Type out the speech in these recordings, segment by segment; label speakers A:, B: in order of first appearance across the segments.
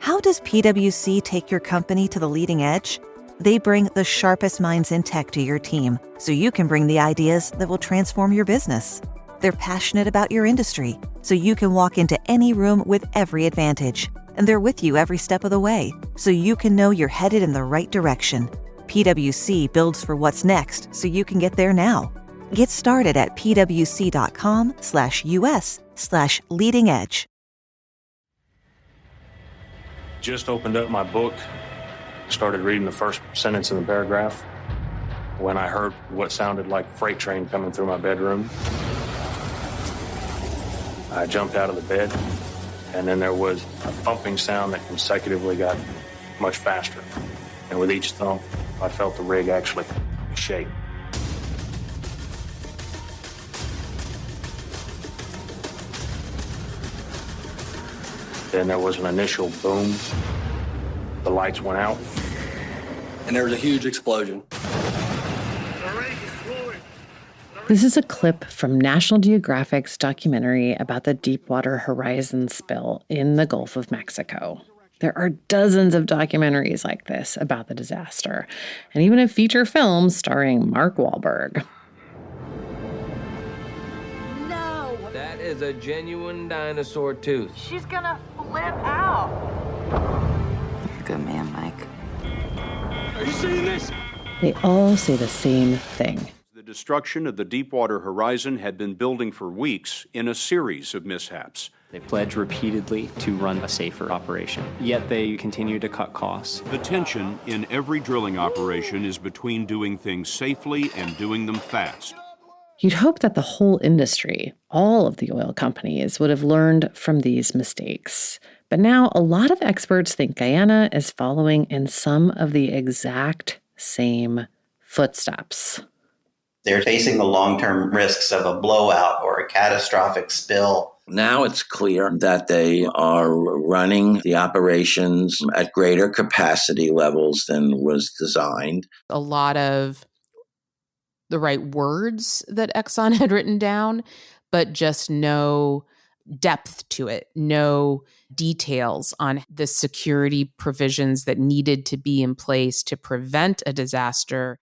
A: How does PwC take your company to the leading edge? They bring the sharpest minds in tech to your team, so you can bring the ideas that will transform your business. They're passionate about your industry, so you can walk into any room with every advantage. And they're with you every step of the way, so you can know you're headed in the right direction. PwC builds for what's next, so you can get there now. Get started at pwc.com/us/leading edge.
B: Just opened up my book, started reading the first sentence in the paragraph when I heard what sounded like a freight train coming through my bedroom. I jumped out of the bed, and then there was a thumping sound that consecutively got much faster. And with each thump, I felt the rig actually shake. Then there was an initial boom. The lights went out.
C: And there was a huge explosion.
D: This is a clip from National Geographic's documentary about the Deepwater Horizon spill in the Gulf of Mexico. There are dozens of documentaries like this about the disaster, and even a feature film starring Mark Wahlberg.
E: No!
F: That is a genuine dinosaur tooth.
E: She's gonna flip out.
G: You're a good man, Mike.
C: Are you seeing this?
D: They all say the same thing.
H: The destruction of the Deepwater Horizon had been building for weeks in a series of mishaps.
I: They pledged repeatedly to run a safer operation, yet they continue to cut costs.
H: The tension in every drilling operation is between doing things safely and doing them fast.
D: You'd hope that the whole industry, all of the oil companies, would have learned from these mistakes. But now a lot of experts think Guyana is following in some of the exact same footsteps.
J: They're facing the long-term risks of a blowout or a catastrophic spill.
K: Now it's clear that they are running the operations at greater capacity levels than was designed.
L: A lot of the right words that Exxon had written down, but just no depth to it, no details on the security provisions that needed to be in place to prevent a disaster.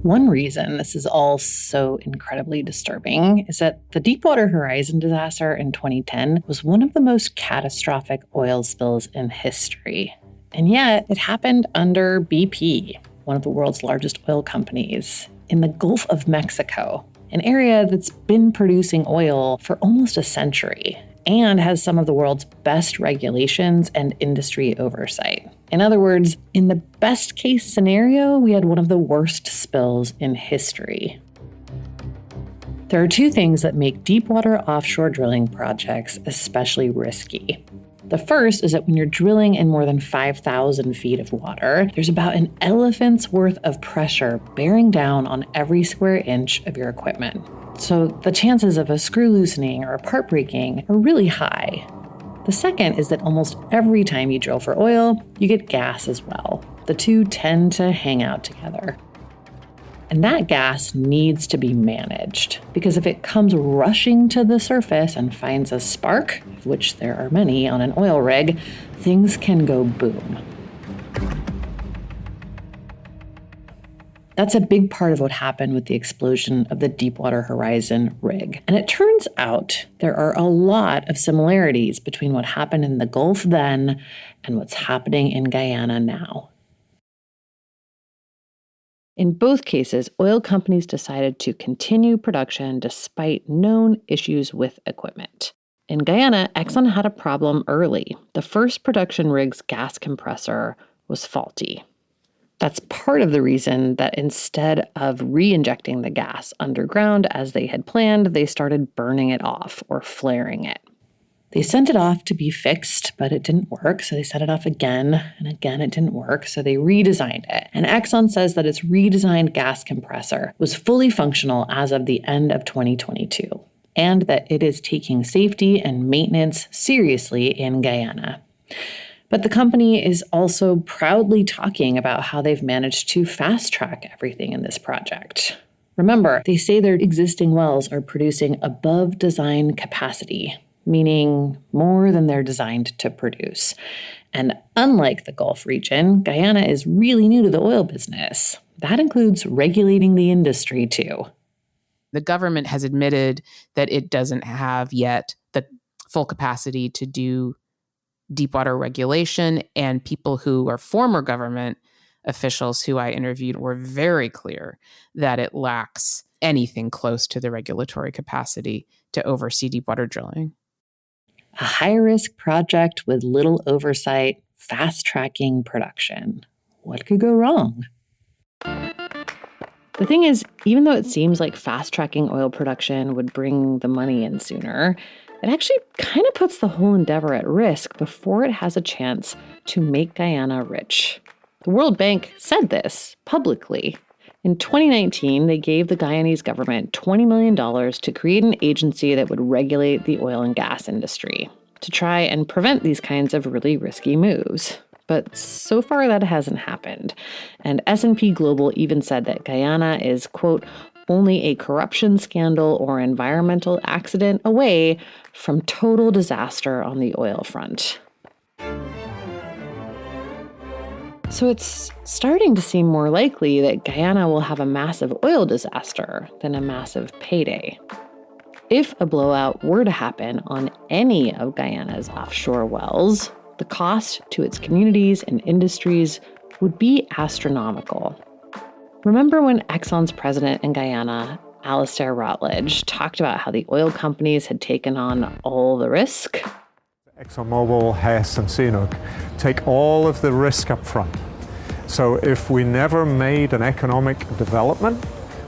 D: One reason this is all so incredibly disturbing is that the Deepwater Horizon disaster in 2010 was one of the most catastrophic oil spills in history. And yet, it happened under BP, one of the world's largest oil companies, in the Gulf of Mexico, an area that's been producing oil for almost a century and has some of the world's best regulations and industry oversight. In other words, in the best case scenario, we had one of the worst spills in history. There are two things that make deepwater offshore drilling projects especially risky. The first is that when you're drilling in more than 5,000 feet of water, there's about an elephant's worth of pressure bearing down on every square inch of your equipment. So the chances of a screw loosening or a part breaking are really high. The second is that almost every time you drill for oil, you get gas as well. The two tend to hang out together. And that gas needs to be managed, because if it comes rushing to the surface and finds a spark, of which there are many on an oil rig, things can go boom. That's a big part of what happened with the explosion of the Deepwater Horizon rig. And it turns out there are a lot of similarities between what happened in the Gulf then and what's happening in Guyana now. In both cases, oil companies decided to continue production despite known issues with equipment. In Guyana, Exxon had a problem early. The first production rig's gas compressor was faulty. That's part of the reason that instead of re-injecting the gas underground as they had planned, they started burning it off or flaring it. They sent it off to be fixed, but it didn't work, so they sent it off again, and again it didn't work, so they redesigned it. And Exxon says that its redesigned gas compressor was fully functional as of the end of 2022, and that it is taking safety and maintenance seriously in Guyana. But the company is also proudly talking about how they've managed to fast-track everything in this project. Remember, they say their existing wells are producing above design capacity. meaning more than they're designed to produce. And unlike the Gulf region, Guyana is really new to the oil business. That includes regulating the industry too.
L: The government has admitted that it doesn't have yet the full capacity to do deepwater regulation, and people who are former government officials who I interviewed were very clear that it lacks anything close to the regulatory capacity to oversee deepwater drilling.
D: A high-risk project with little oversight, fast-tracking production. What could go wrong? The thing is, even though it seems like fast-tracking oil production would bring the money in sooner, it actually kind of puts the whole endeavor at risk before it has a chance to make Guyana rich. The World Bank said this publicly. In 2019, they gave the Guyanese government $20 million to create an agency that would regulate the oil and gas industry to try and prevent these kinds of really risky moves. But so far that hasn't happened. And S&P Global even said that Guyana is, quote, only a corruption scandal or environmental accident away from total disaster on the oil front. So it's starting to seem more likely that Guyana will have a massive oil disaster than a massive payday. If a blowout were to happen on any of Guyana's offshore wells, the cost to its communities and industries would be astronomical. Remember when Exxon's president in Guyana, Alastair Routledge, talked about how the oil companies had taken on all the risk?
M: ExxonMobil, Hess, and CNOOC take all of the risk up front. So if we never made an economic development,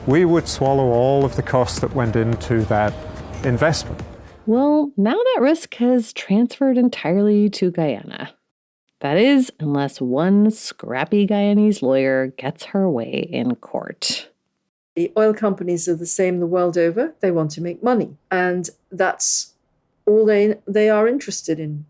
M: we would swallow all of the costs that went into that investment.
D: Well, now that risk has transferred entirely to Guyana. That is, unless one scrappy Guyanese lawyer gets her way in court.
N: The oil companies are the same the world over. They want to make money. And that's all they are interested in.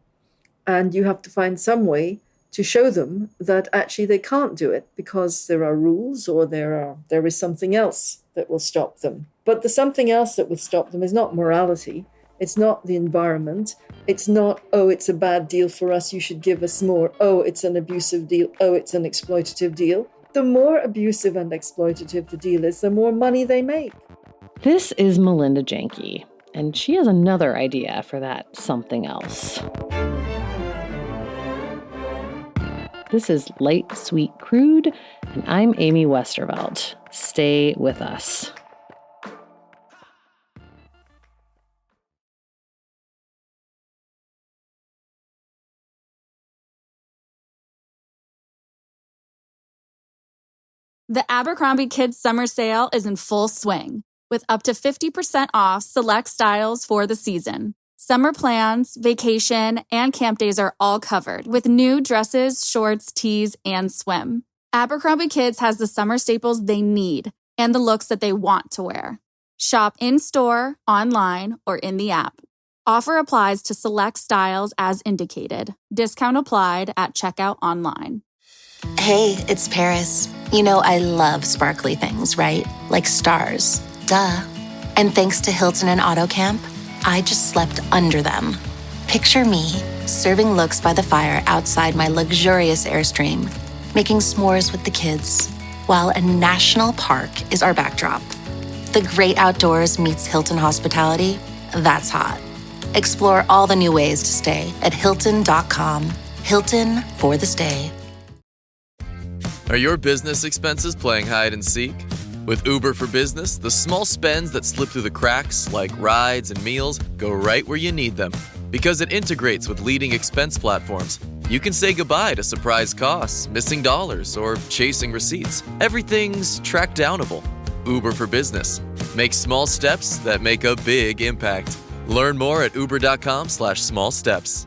N: And you have to find some way to show them that actually they can't do it because there are rules or there is something else that will stop them. But the something else that will stop them is not morality. It's not the environment. It's not, oh, it's a bad deal for us, you should give us more. Oh, it's an abusive deal. Oh, it's an exploitative deal. The more abusive and exploitative the deal is, the more money they make.
D: This is Melinda Janki, and she has another idea for that something else. This is Light, Sweet, Crude, and I'm Amy Westervelt. Stay with us.
O: The Abercrombie Kids Summer Sale is in full swing, with up to 50% off select styles for the season. Summer plans, vacation, and camp days are all covered, with new dresses, shorts, tees, and swim. Abercrombie Kids has the summer staples they need and the looks that they want to wear. Shop in-store, online, or in the app. Offer applies to select styles as indicated. Discount applied at checkout online.
P: Hey, it's Paris. You know I love sparkly things, right? Like stars. Duh. And thanks to Hilton and AutoCamp, I just slept under them. Picture me, serving looks by the fire outside my luxurious Airstream, making s'mores with the kids, while a national park is our backdrop. The great outdoors meets Hilton hospitality. That's hot. Explore all the new ways to stay at Hilton.com. Hilton for the stay.
Q: Are your business expenses playing hide and seek? With Uber for Business, the small spends that slip through the cracks, like rides and meals, go right where you need them. Because it integrates with leading expense platforms, you can say goodbye to surprise costs, missing dollars, or chasing receipts. Everything's track downable. Uber for Business. Make small steps that make a big impact. Learn more at uber.com/small steps.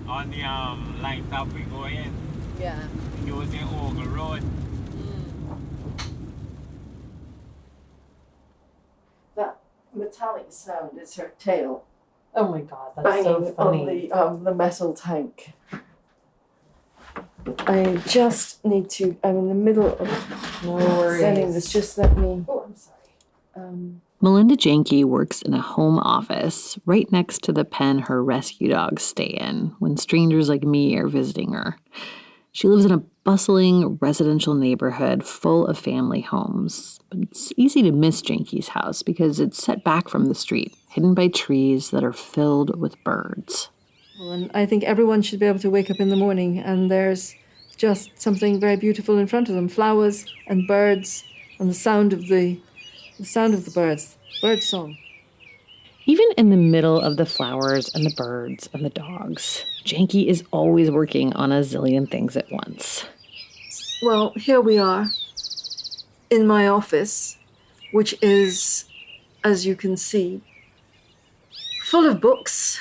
R: On the line top we go in.
N: Yeah.
R: Using Ogle Road.
N: That metallic sound is her tail.
D: Oh my God, that's
N: banging
D: so funny.
N: on the metal tank. I just need to, I'm in the middle of sending this. Just let me. Oh, I'm sorry.
D: Melinda Janki works in a home office right next to the pen her rescue dogs stay in when strangers like me are visiting her. She lives in a bustling residential neighborhood full of family homes. But it's easy to miss Janki's house because it's set back from the street, hidden by trees that are filled with birds.
N: And I think everyone should be able to wake up in the morning and there's just something very beautiful in front of them. Flowers and birds and the sound of the birds, bird song.
D: Even in the middle of the flowers and the birds and the dogs, Janki is always working on a zillion things at once.
N: Well, here we are in my office, which is, as you can see, full of books,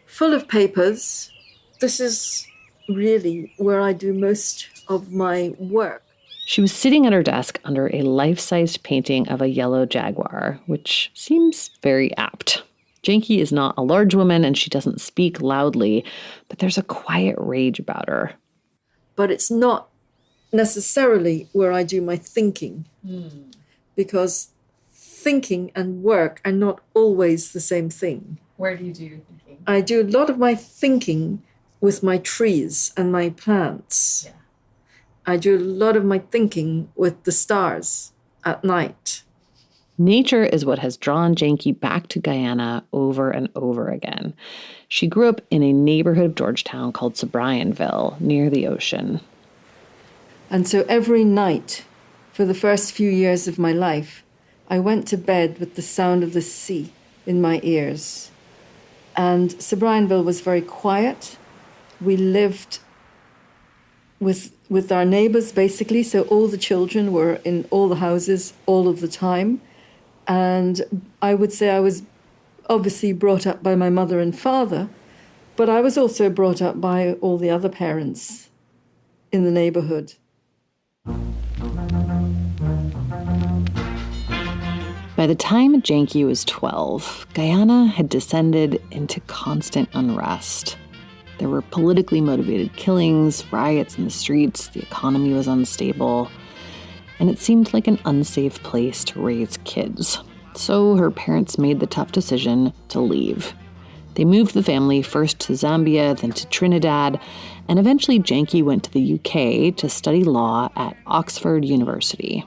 N: full of papers. This is really where I do most of my work.
D: She was sitting at her desk under a life-sized painting of a yellow jaguar, which seems very apt. Janki is not a large woman and she doesn't speak loudly, but there's a quiet rage about her.
N: But it's not necessarily where I do my thinking, because thinking and work are not always the same thing.
D: Where do you do your thinking?
N: I do a lot of my thinking with my trees and my plants.
D: Yeah.
N: I do a lot of my thinking with the stars at night.
D: Nature is what has drawn Janki back to Guyana over and over again. She grew up in a neighborhood of Georgetown called Sobrianville, near the ocean.
N: And so every night, for the first few years of my life, I went to bed with the sound of the sea in my ears. And Sobrianville was very quiet. We lived with our neighbors, basically, so all the children were in all the houses all of the time. And I would say I was obviously brought up by my mother and father, but I was also brought up by all the other parents in the neighborhood.
D: By the time Janki was 12, Guyana had descended into constant unrest. There were politically motivated killings, riots in the streets, the economy was unstable, and it seemed like an unsafe place to raise kids. So her parents made the tough decision to leave. They moved the family first to Zambia, then to Trinidad, and eventually Janki went to the UK to study law at Oxford University.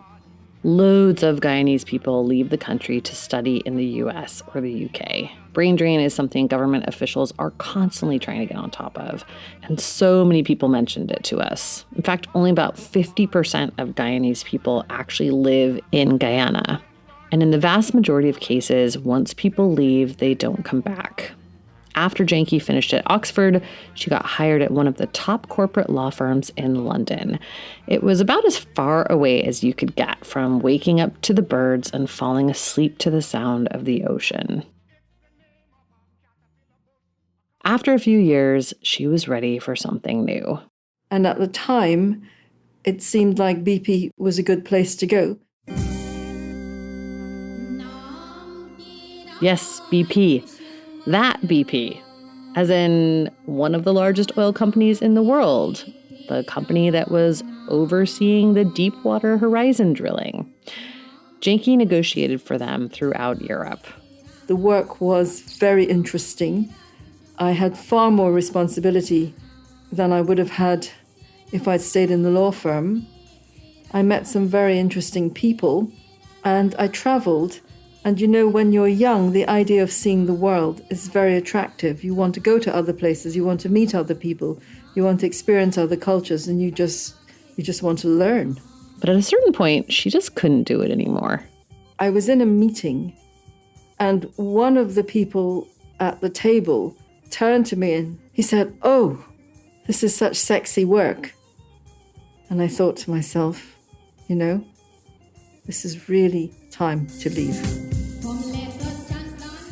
D: Loads of Guyanese people leave the country to study in the US or the UK. Brain drain is something government officials are constantly trying to get on top of, and so many people mentioned it to us. In fact, only about 50% of Guyanese people actually live in Guyana. And in the vast majority of cases, once people leave, they don't come back. After Janki finished at Oxford, she got hired at one of the top corporate law firms in London. It was about as far away as you could get from waking up to the birds and falling asleep to the sound of the ocean. After a few years, she was ready for something new.
N: And at the time, it seemed like BP was a good place to go.
D: Yes, BP. That BP, as in one of the largest oil companies in the world, the company that was overseeing the Deepwater Horizon drilling. Janki negotiated for them throughout Europe.
N: The work was very interesting. I had far more responsibility than I would have had if I'd stayed in the law firm. I met some very interesting people, and I traveled. And you know, when you're young, the idea of seeing the world is very attractive. You want to go to other places, you want to meet other people, you want to experience other cultures, and you just want to learn.
D: But at a certain point, she just couldn't do it anymore.
N: I was in a meeting, and one of the people at the table turned to me and he said, "Oh, this is such sexy work." And I thought to myself, you know, this is really time to leave.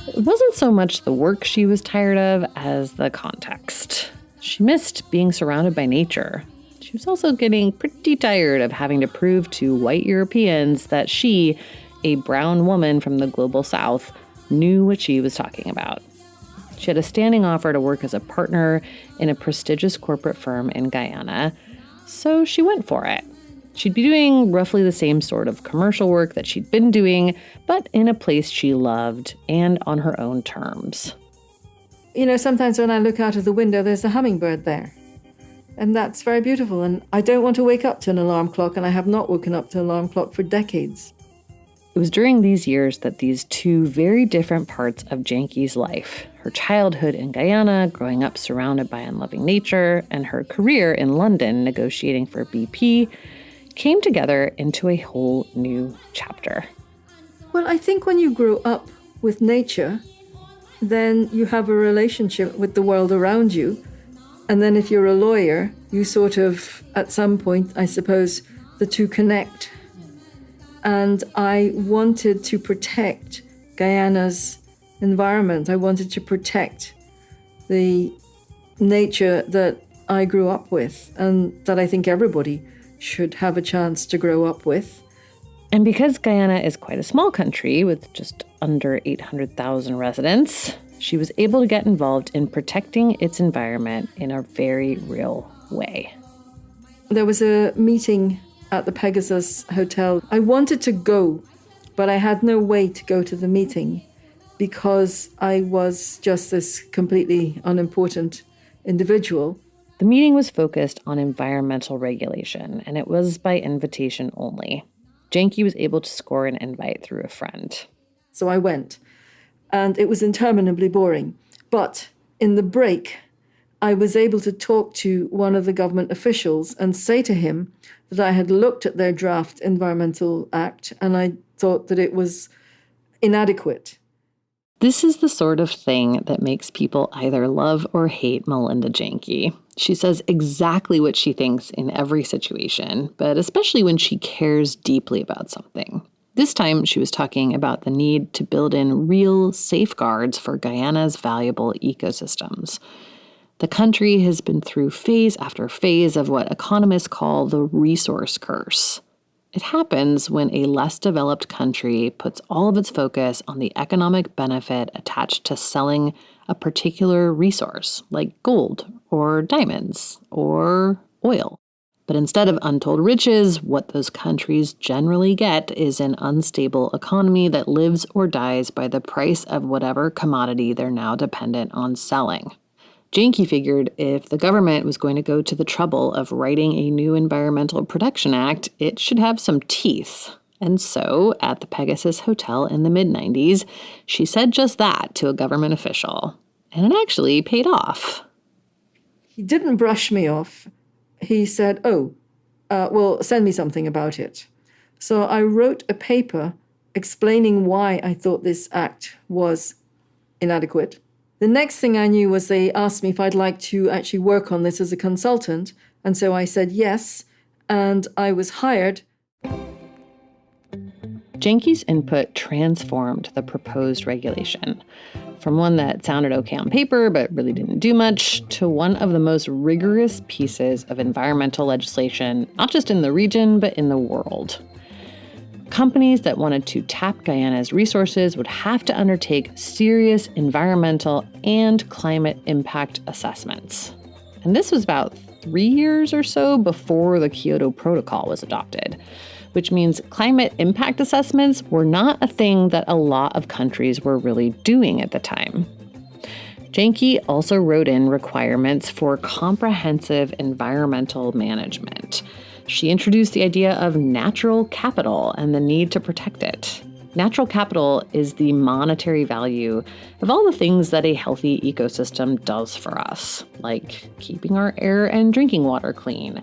D: It wasn't so much the work she was tired of as the context. She missed being surrounded by nature. She was also getting pretty tired of having to prove to white Europeans that she, a brown woman from the global south, knew what she was talking about. She had a standing offer to work as a partner in a prestigious corporate firm in Guyana, so she went for it. She'd be doing roughly the same sort of commercial work that she'd been doing, but in a place she loved and on her own terms.
N: Sometimes when I look out of the window, there's a hummingbird there. And that's very beautiful. And I don't want to wake up to an alarm clock, and I have not woken up to an alarm clock for decades.
D: It was during these years that these two very different parts of Janki's life, her childhood in Guyana, growing up surrounded by unloving nature, and her career in London negotiating for BP, came together into a whole new chapter.
N: Well, I think when you grow up with nature, then you have a relationship with the world around you. And then if you're a lawyer, you sort of, at some point, I suppose, the two connect. And I wanted to protect Guyana's environment. I wanted to protect the nature that I grew up with and that I think everybody should have a chance to grow up with.
D: And because Guyana is quite a small country with just under 800,000 residents, she was able to get involved in protecting its environment in a very real way.
N: There was a meeting at the Pegasus Hotel. I wanted to go, but I had no way to go to the meeting because I was just this completely unimportant individual.
D: The meeting was focused on environmental regulation, and it was by invitation only. Janki was able to score an invite through a friend.
N: So I went, and it was interminably boring. But in the break, I was able to talk to one of the government officials and say to him that I had looked at their draft Environmental Act, and I thought that it was inadequate.
D: This is the sort of thing that makes people either love or hate Melinda Janki. She says exactly what she thinks in every situation, but especially when she cares deeply about something. This time, she was talking about the need to build in real safeguards for Guyana's valuable ecosystems. The country has been through phase after phase of what economists call the resource curse. It happens when a less developed country puts all of its focus on the economic benefit attached to selling a particular resource, like gold or diamonds or oil. But instead of untold riches, what those countries generally get is an unstable economy that lives or dies by the price of whatever commodity they're now dependent on selling. Janki figured if the government was going to go to the trouble of writing a new Environmental Protection Act, it should have some teeth. And so, at the Pegasus Hotel in the mid-90s, she said just that to a government official. And it actually paid off.
N: He didn't brush me off. He said, well, send me something about it. So I wrote a paper explaining why I thought this act was inadequate. The next thing I knew was they asked me if I'd like to actually work on this as a consultant. And so I said yes, and I was hired.
D: Janki's input transformed the proposed regulation, from one that sounded okay on paper but really didn't do much, to one of the most rigorous pieces of environmental legislation, not just in the region, but in the world. Companies that wanted to tap Guyana's resources would have to undertake serious environmental and climate impact assessments. And this was about 3 years or so before the Kyoto Protocol was adopted, which means climate impact assessments were not a thing that a lot of countries were really doing at the time. Janki also wrote in requirements for comprehensive environmental management. She introduced the idea of natural capital and the need to protect it. Natural capital is the monetary value of all the things that a healthy ecosystem does for us, like keeping our air and drinking water clean,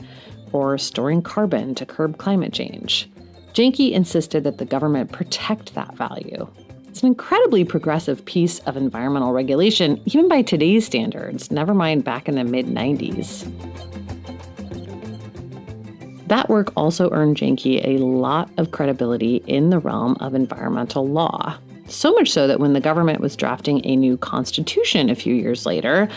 D: or storing carbon to curb climate change. Janki insisted that the government protect that value. It's an incredibly progressive piece of environmental regulation, even by today's standards, never mind back in the mid-90s. That work also earned Janki a lot of credibility in the realm of environmental law. So much so that when the government was drafting a new constitution a few years later,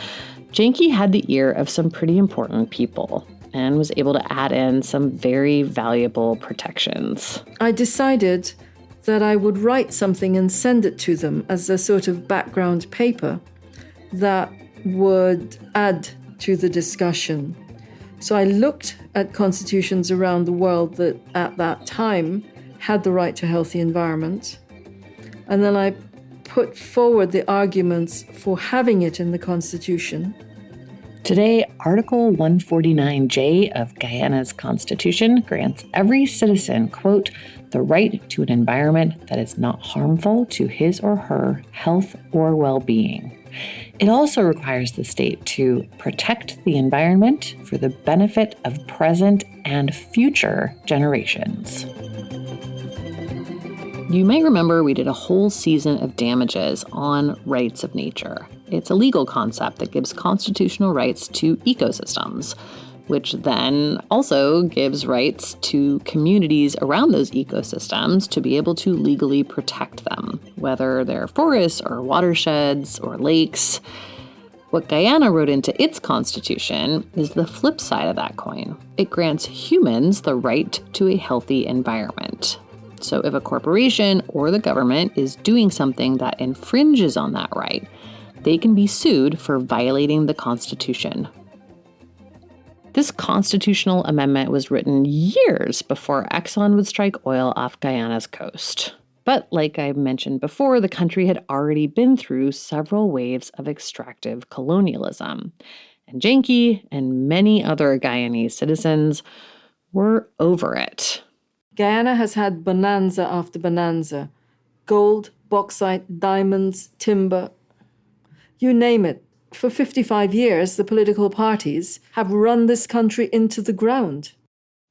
D: Janki had the ear of some pretty important people and was able to add in some very valuable protections.
N: I decided that I would write something and send it to them as a sort of background paper that would add to the discussion. So I looked at constitutions around the world that at that time had the right to a healthy environment. And then I put forward the arguments for having it in the Constitution.
D: Today, Article 149J of Guyana's Constitution grants every citizen, quote, the right to an environment that is not harmful to his or her health or well-being. It also requires the state to protect the environment for the benefit of present and future generations. You might remember we did a whole season of damages on rights of nature. It's a legal concept that gives constitutional rights to ecosystems, which then also gives rights to communities around those ecosystems to be able to legally protect them, whether they're forests or watersheds or lakes. What Guyana wrote into its constitution is the flip side of that coin. It grants humans the right to a healthy environment. So if a corporation or the government is doing something that infringes on that right, they can be sued for violating the Constitution. This constitutional amendment was written years before Exxon would strike oil off Guyana's coast. But like I mentioned before, the country had already been through several waves of extractive colonialism. And Janki and many other Guyanese citizens were over it.
N: Guyana has had bonanza after bonanza. Gold, bauxite, diamonds, timber, you name it. For 55 years, the political parties have run this country into the ground.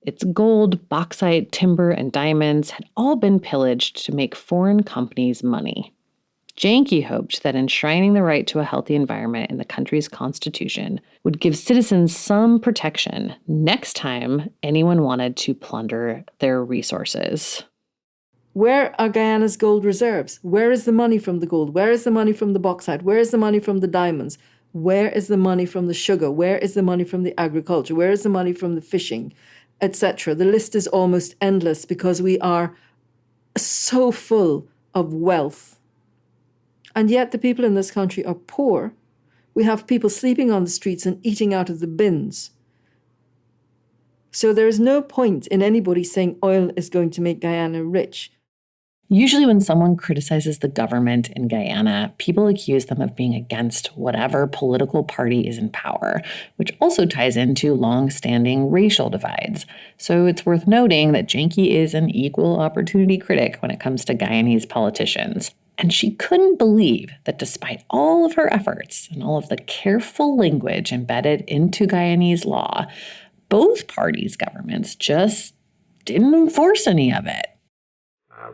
D: Its gold, bauxite, timber, and diamonds had all been pillaged to make foreign companies money. Janki hoped that enshrining the right to a healthy environment in the country's constitution would give citizens some protection next time anyone wanted to plunder their resources.
N: Where are Guyana's gold reserves? Where is the money from the gold? Where is the money from the bauxite? Where is the money from the diamonds? Where is the money from the sugar? Where is the money from the agriculture? Where is the money from the fishing, etc.? The list is almost endless because we are so full of wealth. And yet the people in this country are poor. We have people sleeping on the streets and eating out of the bins. So there is no point in anybody saying oil is going to make Guyana rich.
D: Usually when someone criticizes the government in Guyana, people accuse them of being against whatever political party is in power, which also ties into long-standing racial divides. So it's worth noting that Janki is an equal opportunity critic when it comes to Guyanese politicians. And she couldn't believe that despite all of her efforts and all of the careful language embedded into Guyanese law, both parties' governments just didn't enforce any of it.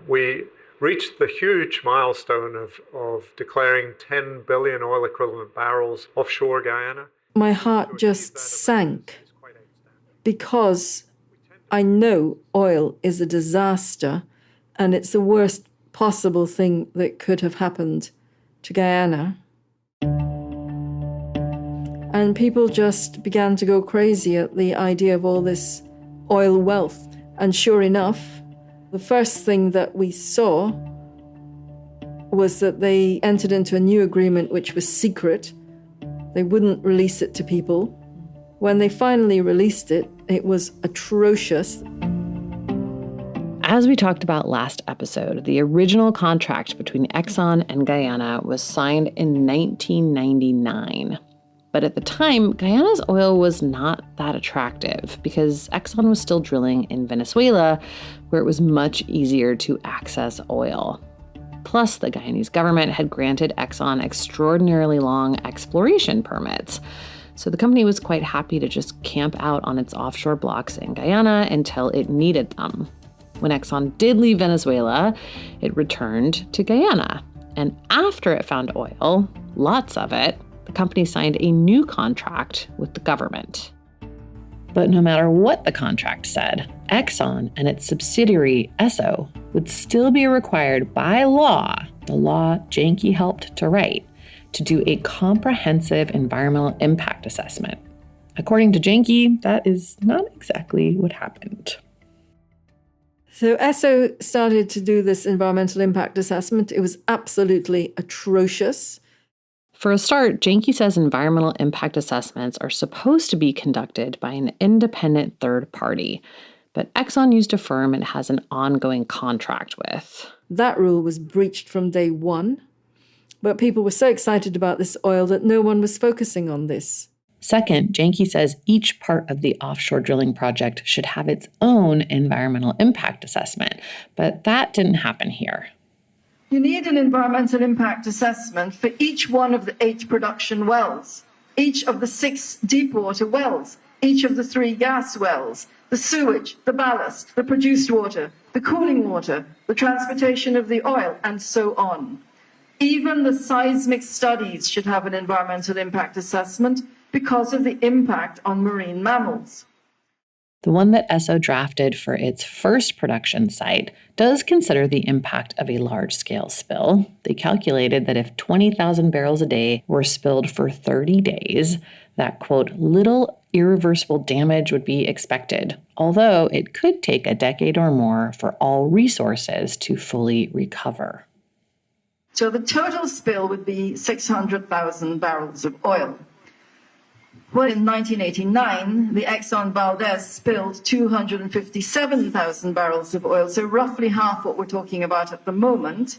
M: We reached the huge milestone of declaring 10 billion oil equivalent barrels offshore Guyana.
N: My heart just sank because I know oil is a disaster and it's the worst possible thing that could have happened to Guyana. And people just began to go crazy at the idea of all this oil wealth. And sure enough, the first thing that we saw was that they entered into a new agreement which was secret. They wouldn't release it to people. When they finally released it, it was atrocious.
D: As we talked about last episode, the original contract between Exxon and Guyana was signed in 1999. But at the time, Guyana's oil was not that attractive because Exxon was still drilling in Venezuela, where it was much easier to access oil. Plus, the Guyanese government had granted Exxon extraordinarily long exploration permits. So the company was quite happy to just camp out on its offshore blocks in Guyana until it needed them. When Exxon did leave Venezuela, it returned to Guyana. And after it found oil, lots of it, the company signed a new contract with the government. But no matter what the contract said, Exxon and its subsidiary, Esso, would still be required by law, the law Janki helped to write, to do a comprehensive environmental impact assessment. According to Janki, that is not exactly what happened.
N: So Esso started to do this environmental impact assessment. It was absolutely atrocious.
D: For a start, Janki says environmental impact assessments are supposed to be conducted by an independent third party, but Exxon used a firm it has an ongoing contract with.
N: That rule was breached from day one, but people were so excited about this oil that no one was focusing on this.
D: Second, Janki says each part of the offshore drilling project should have its own environmental impact assessment, but that didn't happen here.
E: You need an environmental impact assessment for each one of the 8 production wells, each of the 6 deepwater wells, each of the 3 gas wells, the sewage, the ballast, the produced water, the cooling water, the transportation of the oil, and so on. Even the seismic studies should have an environmental impact assessment because of the impact on marine mammals.
D: The one that Esso drafted for its first production site does consider the impact of a large-scale spill. They calculated that if 20,000 barrels a day were spilled for 30 days, that, quote, little irreversible damage would be expected, although it could take a decade or more for all resources to fully recover.
E: So the total spill would be 600,000 barrels of oil. Well, in 1989, the Exxon Valdez spilled 257,000 barrels of oil, so roughly half what we're talking about at the moment.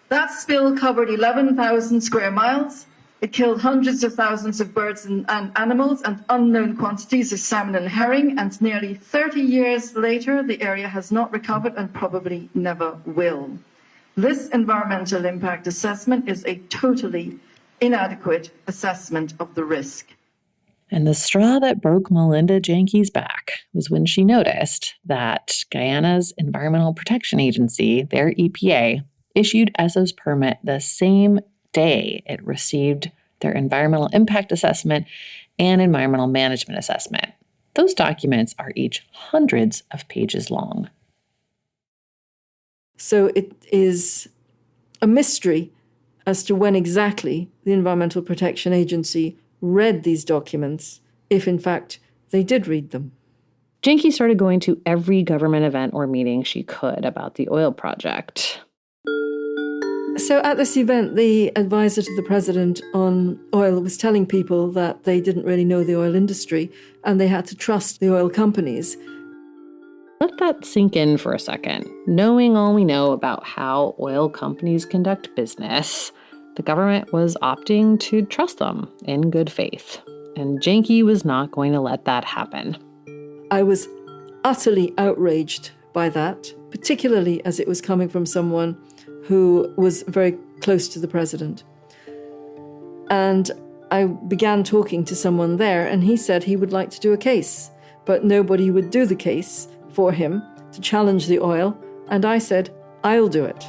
E: That spill covered 11,000 square miles. It killed hundreds of thousands of birds and animals and unknown quantities of salmon and herring, and nearly 30 years later, the area has not recovered and probably never will. This environmental impact assessment is a totally inadequate assessment of the risk.
D: And the straw that broke Melinda Janki's back was when she noticed that Guyana's Environmental Protection Agency, their EPA, issued Esso's permit the same day it received their environmental impact assessment and environmental management assessment. Those documents are each hundreds of pages long.
N: So it is a mystery as to when exactly the Environmental Protection Agency read these documents, if in fact they did read them.
D: Janki started going to every government event or meeting she could about the oil project.
N: So at this event, the advisor to the president on oil was telling people that they didn't really know the oil industry and they had to trust the oil companies.
D: Let that sink in for a second. Knowing all we know about how oil companies conduct business, the government was opting to trust them in good faith. And Janki was not going to let that happen.
N: I was utterly outraged by that, particularly as it was coming from someone who was very close to the president. And I began talking to someone there, and he said he would like to do a case, but nobody would do the case for him to challenge the oil. And I said, I'll do it.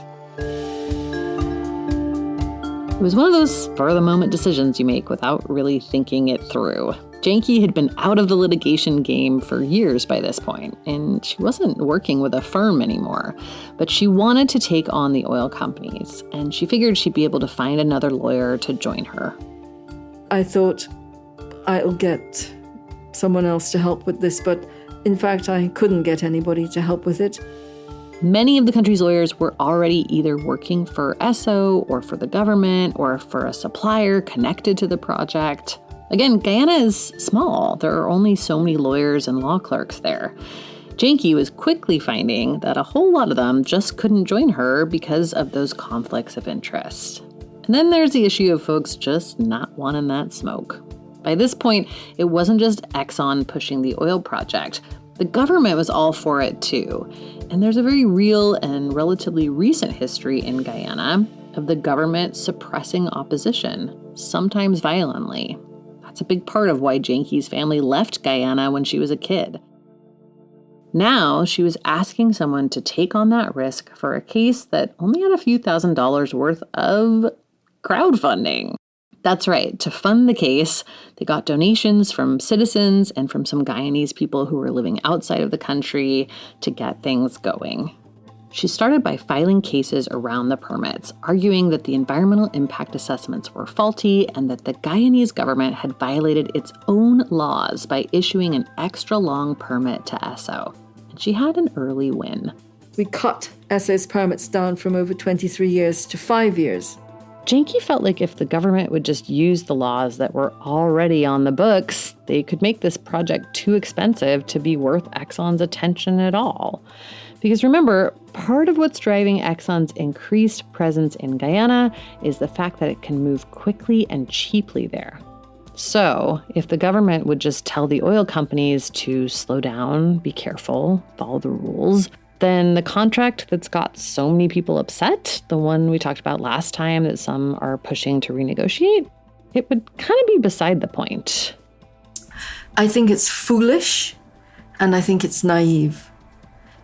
D: It was one of those spur-of-the-moment decisions you make without really thinking it through. Janki had been out of the litigation game for years by this point, and she wasn't working with a firm anymore. But she wanted to take on the oil companies, and she figured she'd be able to find another lawyer to join her.
N: I thought, I'll get someone else to help with this, but in fact, I couldn't get anybody to help with it.
D: Many of the country's lawyers were already either working for Esso or for the government or for a supplier connected to the project. Again, Guyana is small. There are only so many lawyers and law clerks there. Janki was quickly finding that a whole lot of them just couldn't join her because of those conflicts of interest. And then there's the issue of folks just not wanting that smoke. By this point, it wasn't just Exxon pushing the oil project. The government was all for it too. And there's a very real and relatively recent history in Guyana of the government suppressing opposition, sometimes violently. That's a big part of why Janki's family left Guyana when she was a kid. Now she was asking someone to take on that risk for a case that only had a few $1,000s worth of crowdfunding. That's right. To fund the case, they got donations from citizens and from some Guyanese people who were living outside of the country to get things going. She started by filing cases around the permits, arguing that the environmental impact assessments were faulty and that the Guyanese government had violated its own laws by issuing an extra long permit to Esso. And she had an early win.
N: We cut Esso's permits down from over 23 years to 5 years.
D: Janki felt like if the government would just use the laws that were already on the books, they could make this project too expensive to be worth Exxon's attention at all. Because remember, part of what's driving Exxon's increased presence in Guyana is the fact that it can move quickly and cheaply there. So, if the government would just tell the oil companies to slow down, be careful, follow the rules, then the contract that's got so many people upset, the one we talked about last time that some are pushing to renegotiate, it would kind of be beside the point.
N: I think it's foolish, and I think it's naive.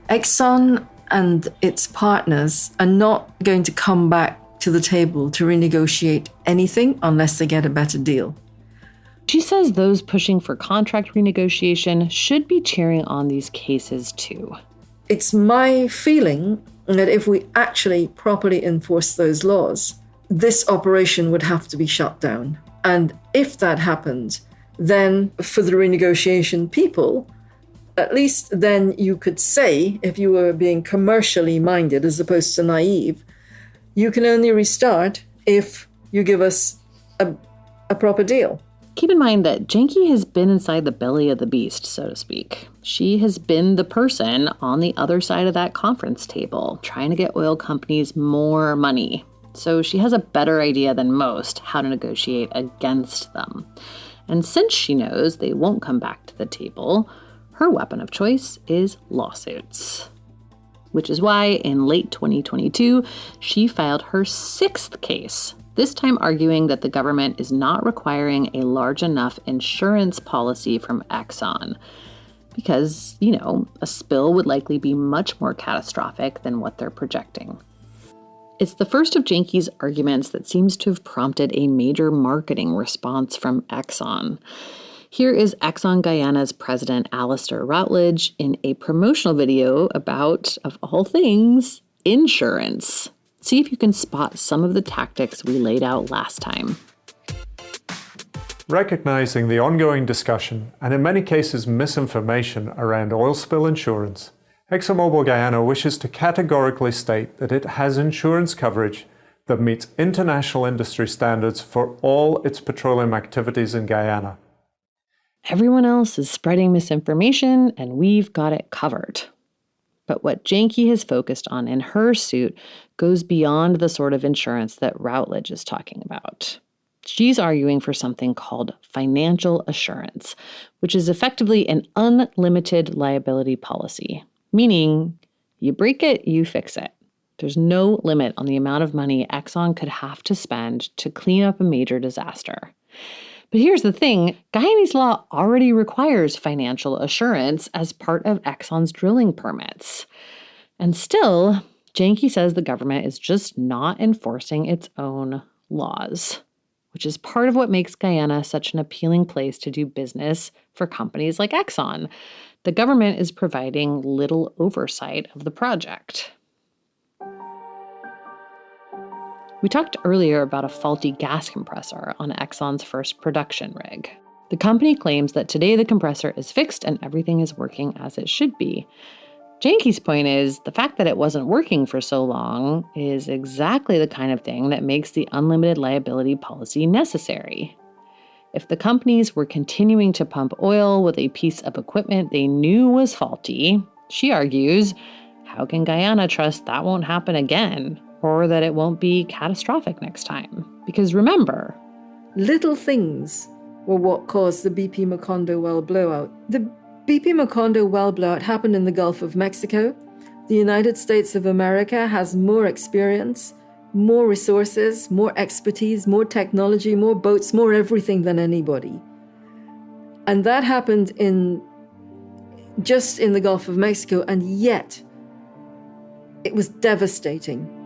N: Exxon and its partners are not going to come back to the table to renegotiate anything unless they get a better deal.
D: She says those pushing for contract renegotiation should be cheering on these cases too.
N: It's my feeling that if we actually properly enforce those laws, this operation would have to be shut down. And if that happened, then for the renegotiation people, at least then you could say, if you were being commercially minded as opposed to naive, you can only restart if you give us a proper deal.
D: Keep in mind that Janki has been inside the belly of the beast, so to speak. She has been the person on the other side of that conference table, trying to get oil companies more money. So she has a better idea than most how to negotiate against them. And since she knows they won't come back to the table, her weapon of choice is lawsuits. Which is why in late 2022, she filed her 6th case, this time arguing that the government is not requiring a large enough insurance policy from Exxon. Because, a spill would likely be much more catastrophic than what they're projecting. It's the first of Janki's arguments that seems to have prompted a major marketing response from Exxon. Here is Exxon Guyana's president, Alistair Routledge, in a promotional video about, of all things, insurance. See if you can spot some of the tactics we laid out last time.
M: Recognizing the ongoing discussion, and in many cases misinformation around oil spill insurance, ExxonMobil Guyana wishes to categorically state that it has insurance coverage that meets international industry standards for all its petroleum activities in Guyana.
D: Everyone else is spreading misinformation, and we've got it covered. But what Janki has focused on in her suit goes beyond the sort of insurance that Routledge is talking about. She's arguing for something called financial assurance, which is effectively an unlimited liability policy, meaning you break it, you fix it. There's no limit on the amount of money Exxon could have to spend to clean up a major disaster. But here's the thing, Guyanese law already requires financial assurance as part of Exxon's drilling permits. And still, Janki says the government is just not enforcing its own laws, which is part of what makes Guyana such an appealing place to do business for companies like Exxon. The government is providing little oversight of the project. We talked earlier about a faulty gas compressor on Exxon's first production rig. The company claims that today the compressor is fixed and everything is working as it should be. Janki's point is the fact that it wasn't working for so long is exactly the kind of thing that makes the unlimited liability policy necessary. If the companies were continuing to pump oil with a piece of equipment they knew was faulty, she argues, how can Guyana trust that won't happen again? Or that it won't be catastrophic next time. Because remember,
N: little things were what caused the BP Macondo well blowout. The BP Macondo well blowout happened in the Gulf of Mexico. The United States of America has more experience, more resources, more expertise, more technology, more boats, more everything than anybody. And that happened just in the Gulf of Mexico, and yet it was devastating.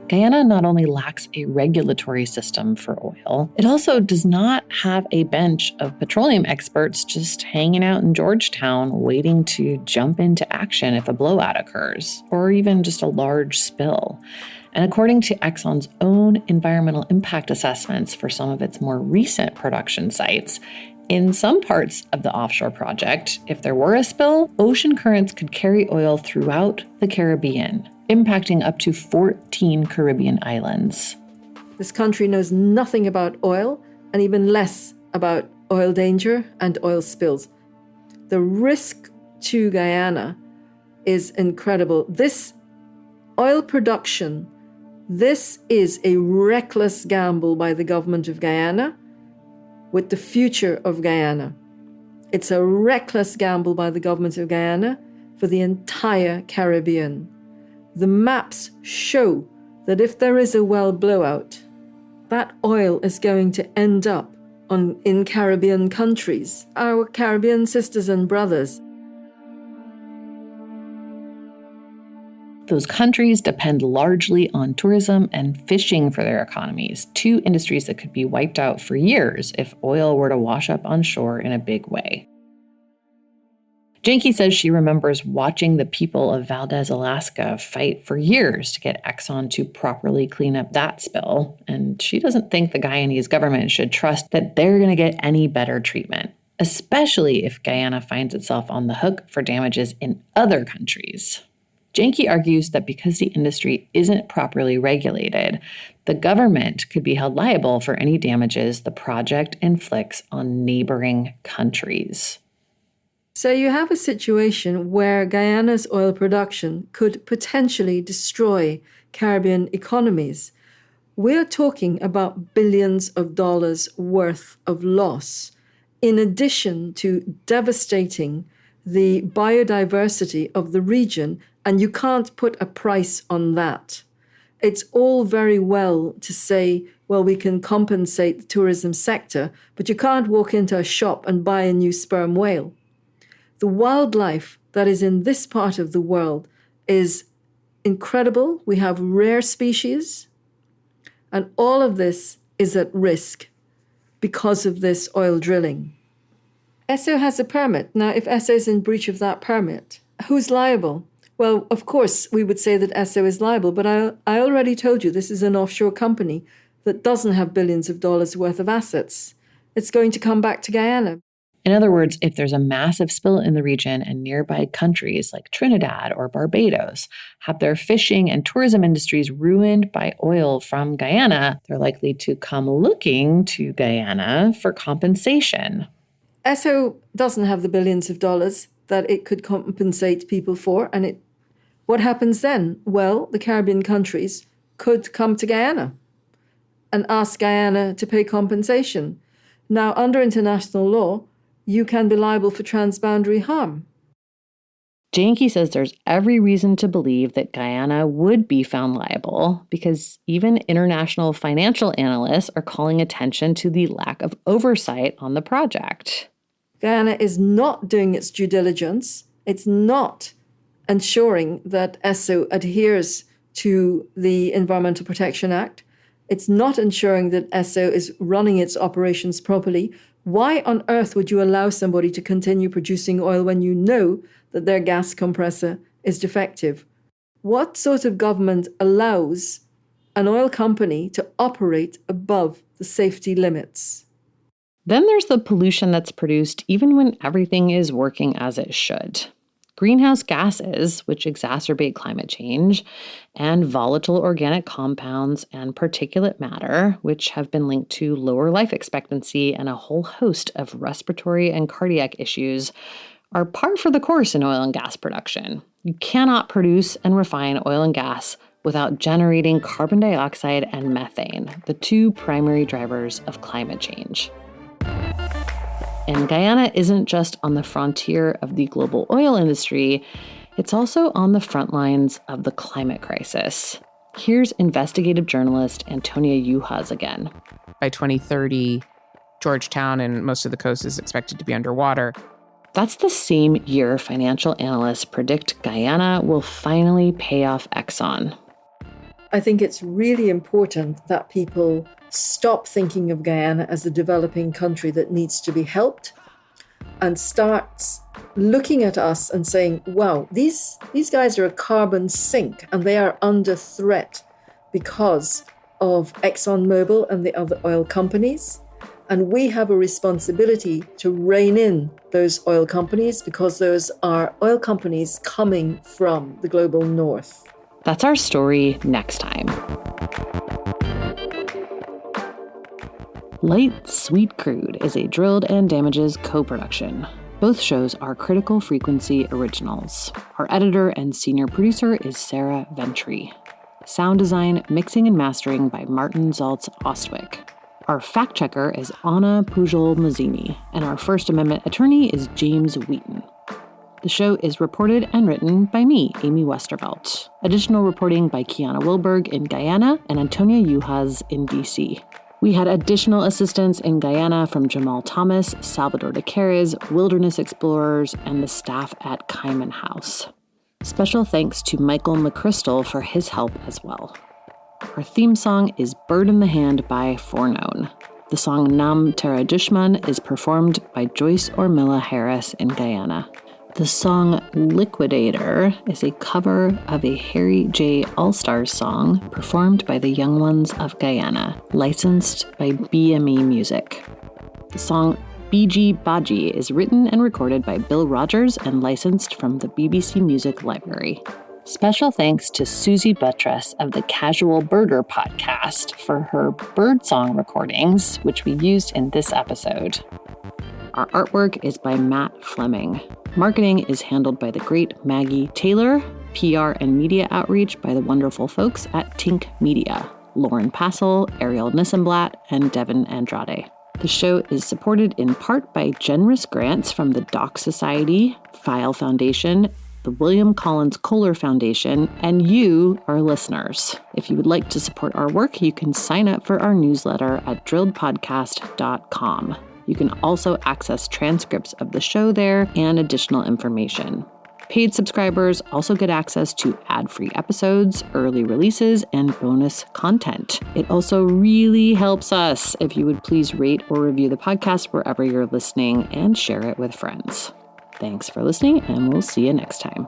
D: Guyana not only lacks a regulatory system for oil, it also does not have a bench of petroleum experts just hanging out in Georgetown waiting to jump into action if a blowout occurs, or even just a large spill. And according to Exxon's own environmental impact assessments for some of its more recent production sites, in some parts of the offshore project, if there were a spill, ocean currents could carry oil throughout the Caribbean. impacting up to 14 Caribbean islands.
N: This country knows nothing about oil and even less about oil danger and oil spills. The risk to Guyana is incredible. This oil production, this is a reckless gamble by the government of Guyana with the future of Guyana. It's a reckless gamble by the government of Guyana for the entire Caribbean. The maps show that if there is a well blowout, that oil is going to end up in Caribbean countries, our Caribbean sisters and brothers.
D: Those countries depend largely on tourism and fishing for their economies, two industries that could be wiped out for years if oil were to wash up on shore in a big way. Janki says she remembers watching the people of Valdez, Alaska fight for years to get Exxon to properly clean up that spill, and she doesn't think the Guyanese government should trust that they're going to get any better treatment, especially if Guyana finds itself on the hook for damages in other countries. Janki argues that because the industry isn't properly regulated, the government could be held liable for any damages the project inflicts on neighboring countries.
N: So you have a situation where Guyana's oil production could potentially destroy Caribbean economies. We're talking about billions of dollars worth of loss, in addition to devastating the biodiversity of the region, and you can't put a price on that. It's all very well to say, well, we can compensate the tourism sector, but you can't walk into a shop and buy a new sperm whale. The wildlife that is in this part of the world is incredible. We have rare species, and all of this is at risk because of this oil drilling. Esso has a permit. Now, if Esso is in breach of that permit, who's liable? Well, of course, we would say that Esso is liable, but I already told you this is an offshore company that doesn't have billions of dollars worth of assets. It's going to come back to Guyana.
D: In other words, if there's a massive spill in the region and nearby countries like Trinidad or Barbados have their fishing and tourism industries ruined by oil from Guyana, they're likely to come looking to Guyana for compensation.
N: Esso doesn't have the billions of dollars that it could compensate people for. And what happens then? Well, the Caribbean countries could come to Guyana and ask Guyana to pay compensation. Now, under international law, you can be liable for transboundary harm.
D: Janki says there's every reason to believe that Guyana would be found liable because even international financial analysts are calling attention to the lack of oversight on the project.
N: Guyana is not doing its due diligence. It's not ensuring that Esso adheres to the Environmental Protection Act. It's not ensuring that Esso is running its operations properly. Why on earth would you allow somebody to continue producing oil when you know that their gas compressor is defective? What sort of government allows an oil company to operate above the safety limits?
D: Then there's the pollution that's produced even when everything is working as it should. Greenhouse gases, which exacerbate climate change, and volatile organic compounds and particulate matter, which have been linked to lower life expectancy and a whole host of respiratory and cardiac issues, are par for the course in oil and gas production. You cannot produce and refine oil and gas without generating carbon dioxide and methane, the two primary drivers of climate change. And Guyana isn't just on the frontier of the global oil industry, it's also on the front lines of the climate crisis. Here's investigative journalist Antonia Yuhas again.
L: By 2030, Georgetown and most of the coast is expected to be underwater.
D: That's the same year financial analysts predict Guyana will finally pay off Exxon.
N: I think it's really important that people stop thinking of Guyana as a developing country that needs to be helped and start looking at us and saying, wow, these guys are a carbon sink and they are under threat because of ExxonMobil and the other oil companies. And we have a responsibility to rein in those oil companies because those are oil companies coming from the global north.
D: That's our story next time. Light, Sweet, Crude is a Drilled and Damages co-production. Both shows are Critical Frequency originals. Our editor and senior producer is Sarah Ventry. Sound design, mixing, and mastering by Martin Zaltz Ostwick. Our fact checker is Anna Pujol-Mazzini, and our First Amendment attorney is James Wheaton. The show is reported and written by me, Amy Westervelt. Additional reporting by Kiana Wilberg in Guyana and Antonia Yuhas in DC. We had additional assistance in Guyana from Jamal Thomas, Salvador de Carres, Wilderness Explorers, and the staff at Kaiman House. Special thanks to Michael McChrystal for his help as well. Our theme song is Bird in the Hand by Forknown. The song Nam Tera Dushman is performed by Joyce Ormilla Harris in Guyana. The song Liquidator is a cover of a Harry J. All-Stars song performed by the Young Ones of Guyana, licensed by BME Music. The song BG Baji is written and recorded by Bill Rogers and licensed from the BBC Music Library. Special thanks to Susie Buttress of the Casual Birder podcast for her birdsong recordings, which we used in this episode. Our artwork is by Matt Fleming. Marketing is handled by the great Maggie Taylor, PR and media outreach by the wonderful folks at Tink Media, Lauren Passel, Ariel Nissenblatt, and Devin Andrade. The show is supported in part by generous grants from the Doc Society, File Foundation, the William Collins Kohler Foundation, and you, our listeners. If you would like to support our work, you can sign up for our newsletter at drilledpodcast.com. You can also access transcripts of the show there and additional information. Paid subscribers also get access to ad-free episodes, early releases, and bonus content. It also really helps us if you would please rate or review the podcast wherever you're listening and share it with friends. Thanks for listening, and we'll see you next time.